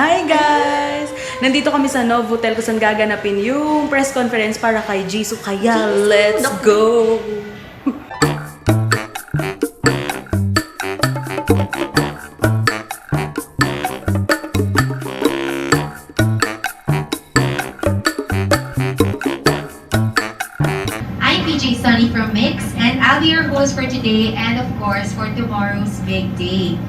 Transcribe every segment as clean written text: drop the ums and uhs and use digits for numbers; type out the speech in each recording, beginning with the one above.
Hi guys! Nandito kami sa Novotel kung saan gaganapin yung press conference para kay Jisoo. Kaya let's go! I'm PJ Sunny from Mix, and I'll be your host for today and of course for tomorrow's big day.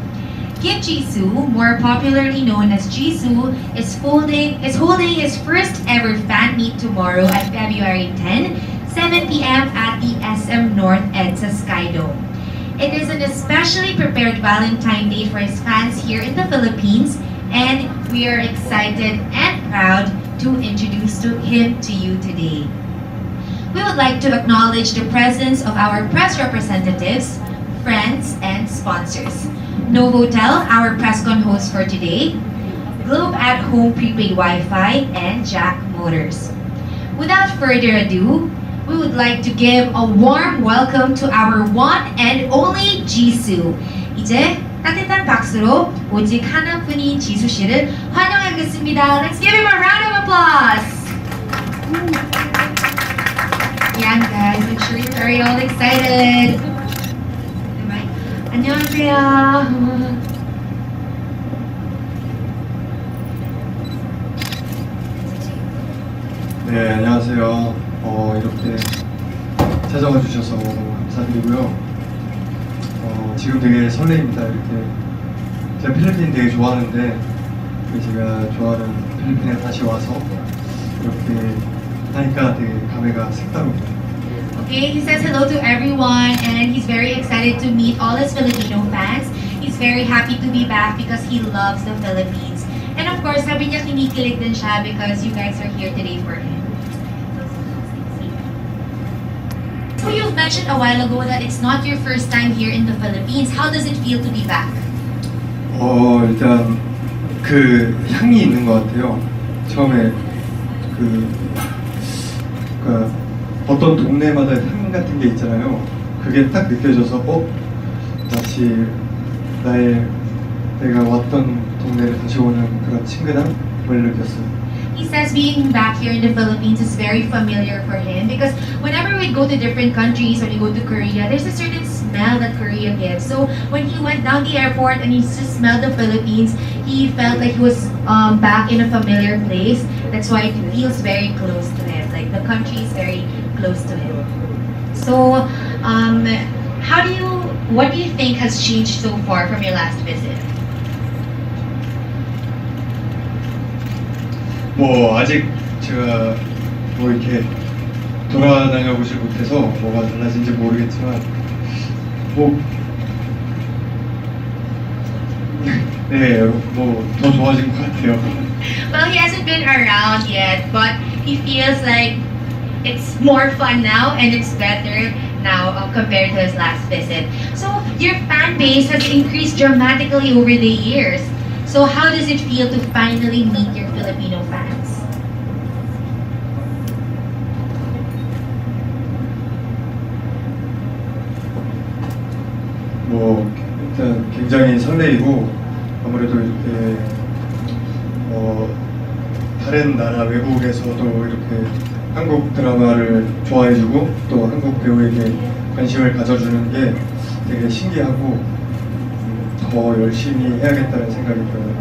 Kim Jisoo, more popularly known as Jisoo, is holding his first ever fan meet tomorrow at February 10, 7 p.m. at the SM North EDSA Skydome. It is an especially prepared Valentine Day for his fans here in the Philippines, and we are excited and proud to introduce him to you today. We would like to acknowledge the presence of our press representatives, friends, and sponsors. Novotel, our presscon host for today, Globe at Home Prepaid Wi-Fi, and Jack Motors. Without further ado, we would like to give a warm welcome to our one and only Jisoo. 이제 따뜻한 박수로 오직 하나뿐인 지수 씨를 환영하겠습니다. Let's give him a round of applause. Yeah, guys, I'm sure you're very all excited. 안녕하세요. 네, 안녕하세요. 이렇게 찾아와 주셔서 너무 감사드리고요. 지금 되게 설레입니다. 이렇게 제가 필리핀 되게 좋아하는데 제가 좋아하는 필리핀에 다시 와서 이렇게 하니까 되게 감회가 색다릅니다. Okay, he says hello to everyone and he's very excited to meet all his Filipino fans. He's very happy to be back because he loves the Philippines. And of course, sabi niya kinikilig din siya because you guys are here today for him. So you mentioned a while ago that it's not your first time here in the Philippines. How does it feel to be back? 일단 그 향이 있는 것 같아요. 처음에 어떤 동네마다 향 같은 게 있잖아요. 그게 딱 느껴져서 마치 내가 왔던 동네를 다시 오는 그런 친근함을 느꼈어요. He says being back here in the Philippines is very familiar for him because whenever we go to different countries, when we go to Korea, there's a certain smell that Korea gives. So when he went down the airport and he just smelled the Philippines, he felt like he was back in a familiar place. That's why it feels very close to him. Like the country is very close to him. So, what do you think has changed so far from your last visit? 아직 제가 이렇게 돌아다녀 보질 못해서 뭐가 달라진지 모르겠지만 더 좋아진 것 같아요. Well, he hasn't been around yet, but he feels like it's more fun now and it's better now compared to his last visit. So your fan base has increased dramatically over the years. So how does it feel to finally meet your Filipino fans? 일단 굉장히 설레이고 아무래도 이렇게 다른 나라 외국에서도 이렇게 한국 드라마를 좋아해주고 또 한국 배우에게 관심을 가져주는 게 되게 신기하고 더 열심히 해야겠다는 생각이 들어요.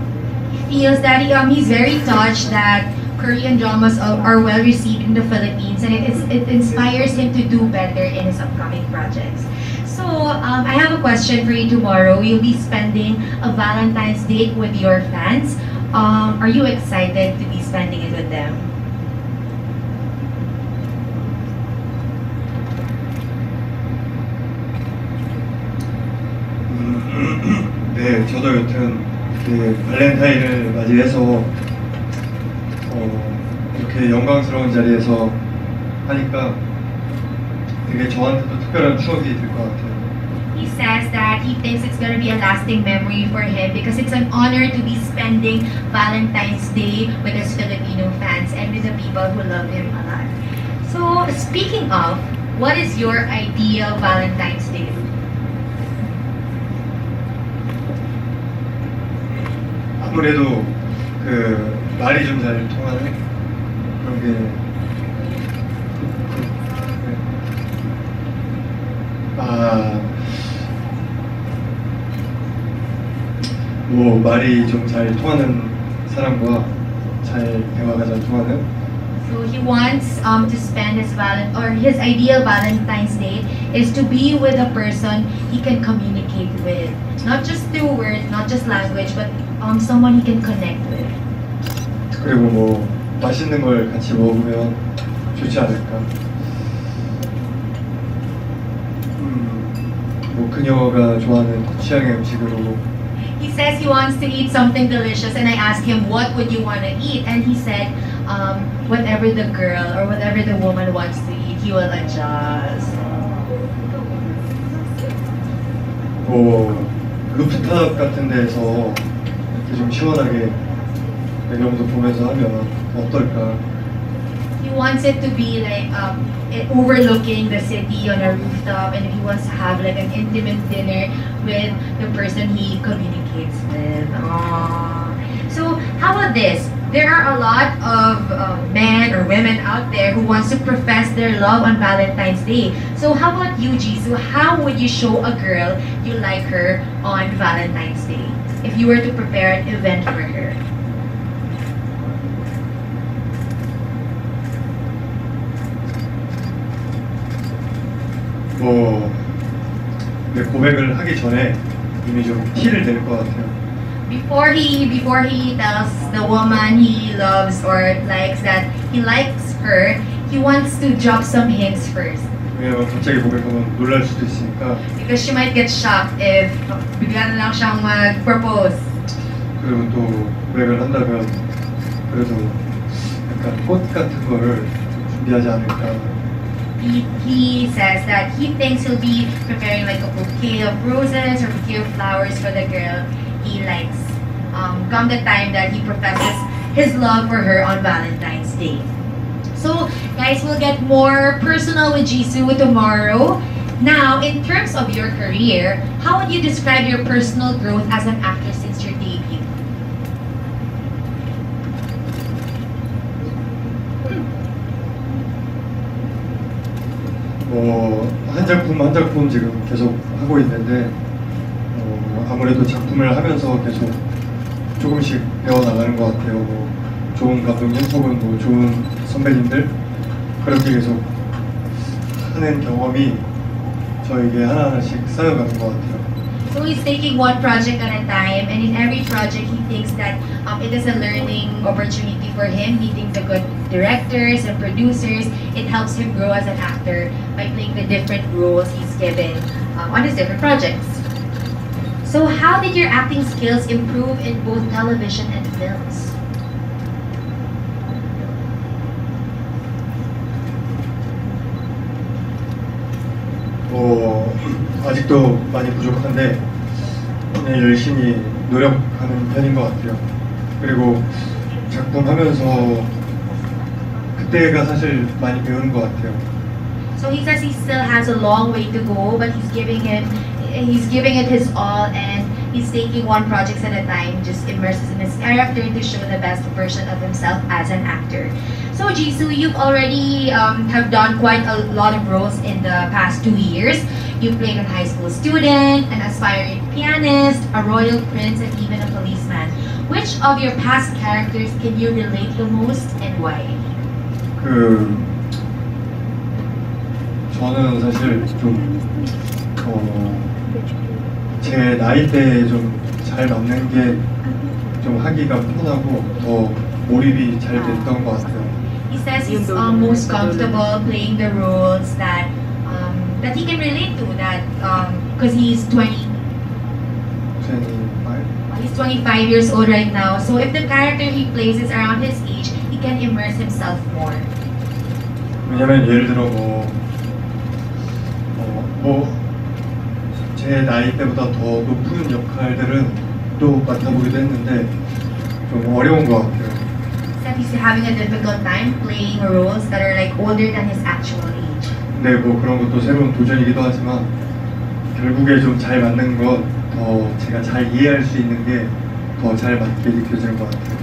He feels that he's very touched that Korean dramas are well received in the Philippines and it inspires him to do better in his upcoming projects. So I have a question for you tomorrow. You'll be spending a Valentine's date with your fans. Are you excited to be spending it with them? 네, 저도 여튼 발렌타인을 맞이해서 이렇게 영광스러운 자리에서 하니까 되게 저한테도 특별한 추억이 될 것 같아요. He says that he thinks it's going to be a lasting memory for him because it's an honor to be spending Valentine's Day with his Filipino fans and with the people who love him a lot. So, speaking of, what is your ideal Valentine's Day? 아무래도 그 말이 좀 잘 통하는 그런 게 네. 뭐 말이 좀 잘 통하는 사람과 잘 대화가 잘 통하는 So he wants to spend his ideal Valentine's Day is to be with a person he can communicate with, not just through words, not just language, but someone he can connect with. 그리고 뭐 맛있는 걸 같이 먹으면 좋지 않을까. 뭐 그녀가 좋아하는 취향의 음식으로 He says he wants to eat something delicious, and I asked him, what would you want to eat? And he said, whatever the girl or whatever the woman wants to eat, he will adjust. 뭐 루프탑 같은 데서 이렇게 좀 시원하게 배경도 보면서 하면 어떨까. He wants it to be like overlooking the city on a rooftop, and he wants to have like an intimate dinner with the person he communicates with. Aww. So how about this? There are a lot of men or women out there who wants to profess their love on Valentine's Day. So how about you, Jisoo? How would you show a girl you like her on Valentine's Day if you were to prepare an event for her? 뭐 내 고백을 하기 전에 이미 좀 티를 낼 것 같아요. Before he tells the woman he loves or likes that he likes her, he wants to drop some hints first. 왜냐면 갑자기 고백하면 놀랄 수도 있으니까. Because she might get shocked if bigla na lang siyang mag-propose. 그리고 또 고백을 한다면 그래도 약간 꽃 같은 거를 준비하지 않을까. He says that he thinks he'll be preparing like a bouquet of roses or bouquet of flowers for the girl he likes. Come the time that he professes his love for her on Valentine's Day. So, guys, we'll get more personal with Jisoo tomorrow. Now, in terms of your career, how would you describe your personal growth as an actor since your debut? 한 작품 한 작품 지금 계속 하고 있는데 아무래도 작품을 하면서 계속 조금씩 배워나가는 것 같아요. 뭐 좋은 감독님 혹은 뭐 좋은 선배님들 그렇게 계속 하는 경험이 저에게 하나하나씩 쌓여가는 것 같아요. So he's taking one project at a time, and in every project he thinks that it is a learning opportunity for him, meeting the good directors and producers. It helps him grow as an actor by playing the different roles he's given on his different projects. So how did your acting skills improve in both television and films? 아직도 많이 부족한데 그냥 열심히 노력하는 편인 것 같아요. 그리고 작품 하면서 그때가 사실 많이 배우는 것 같아요. So he says he still has a long way to go, but he's giving it his all, and he's taking one project at a time, just immerses in his character to show the best version of himself as an actor. So Jisoo, you've already have done quite a lot of roles in the past 2 years. You played a high school student, an aspiring pianist, a royal prince, and even a policeman. Which of your past characters can you relate the most, and why? 저는 사실 좀 제 나이대에 좀 잘 맞는 게 좀 하기가 편하고 더 몰입이 잘 됐던 것 같아요. He says he's most comfortable playing the roles that he can relate to. That because he's 25 years old right now. So if the character he plays is around his age, he can immerse himself more. 왜냐면 예를 들어 제 나이 때보다 더 높은 역할들은 또 맡아보기도 했는데 좀 어려운 것 같아요. That he's having a difficult time playing roles that are like older than his actual age. 네, 뭐 그런 것도 새로운 도전이기도 하지만 결국에 좀 잘 맞는 것, 더 제가 잘 이해할 수 있는 게 더 잘 맞게 느껴지는 것 같아요.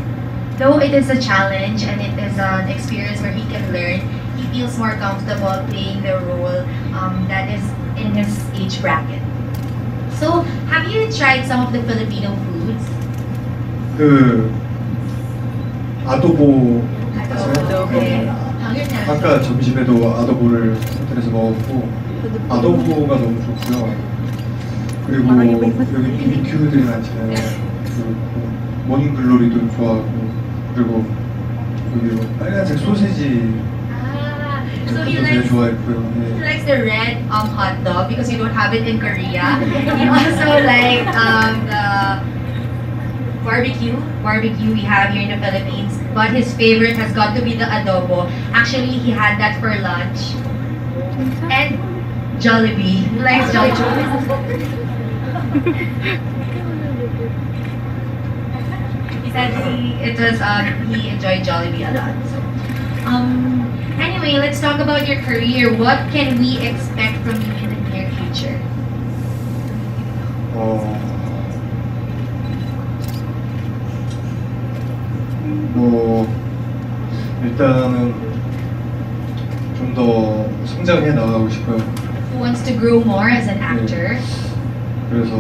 Though it is a challenge and it is an experience where he can learn, he feels more comfortable playing the role that is in his age bracket. So, have you tried some of the Filipino foods? 그 아도보 아도보. Okay. Hungry na. 아까 점심에도 아도보를 호텔에서 먹었고 아도보가 너무 좋고요. 그리고 여기 BBQ들이 많잖아요. 그리고 모닝글로리도 좋아하고 그리고 여기 빨간색 소세지 Ah, so 그것도 he 되게 likes 좋아했고요. He 네. likes the red hot dog because you don't have it in Korea. He also like the barbecue. Barbecue we have here in the Philippines. But his favorite has got to be the adobo. Actually, he had that for lunch. And Jollibee. He likes Jollibee. He said he enjoyed Jollibee a lot. So, anyway, let's talk about your career. What can we expect from you in the near future? 뭐 일단은 좀 더 성장해 나가고 싶어요. Who wants to grow more as an actor 그래서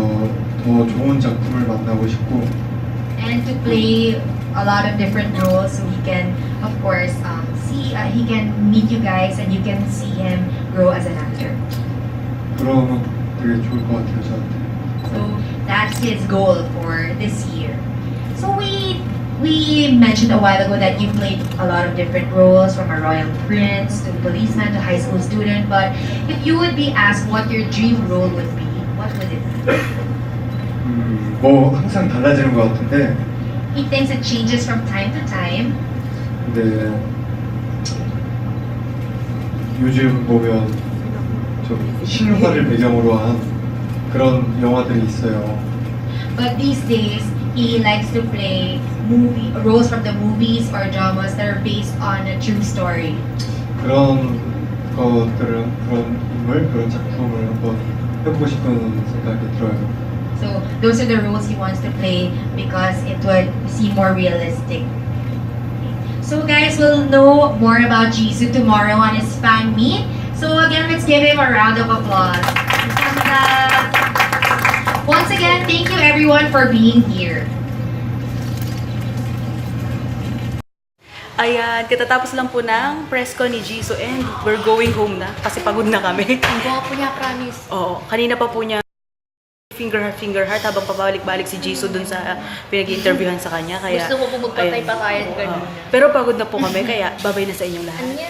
더 좋은 작품을 만나고 싶고 and to play a lot of different roles so he can, of course, he can meet you guys and you can see him grow as an actor. 그러면 되게 좋을 것 같아요 저한테. So that's his goal for this year. So we mentioned a while ago that you played a lot of different roles, from a royal prince to policeman to high school student. But if you would be asked what your dream role would be, what would it be? 뭐 항상 달라지는 것 같은데 He thinks it changes from time to time. 근데 요즘 보면 좀 실화를 배경으로 한 그런 영화들이 있어요. But these days, he likes to play roles from the movies or dramas that are based on a true story. 그런 것들은 그런 인물, 그런 작품을 한번 해보고 싶은 생각이 들어요. So those are the roles he wants to play because it would seem more realistic. So guys, we'll know more about Jisoo tomorrow on his fan meet. So again, let's give him a round of applause. Once again, thank you everyone for being here. Ayan, katatapos lang po ng press con ni Jisoo and we're going home na kasi pagod na kami. Ang gwapo niya, promise. Oo, kanina pa po niya finger heart habang pabalik-balik si Jisoo dun sa pinag-interviewhan sa kanya. Kaya, Gusto mo po magpatay ayun. pa kaya Oo. ganun. Pero pagod na po kami, kaya babay na sa inyong lahat. Anya.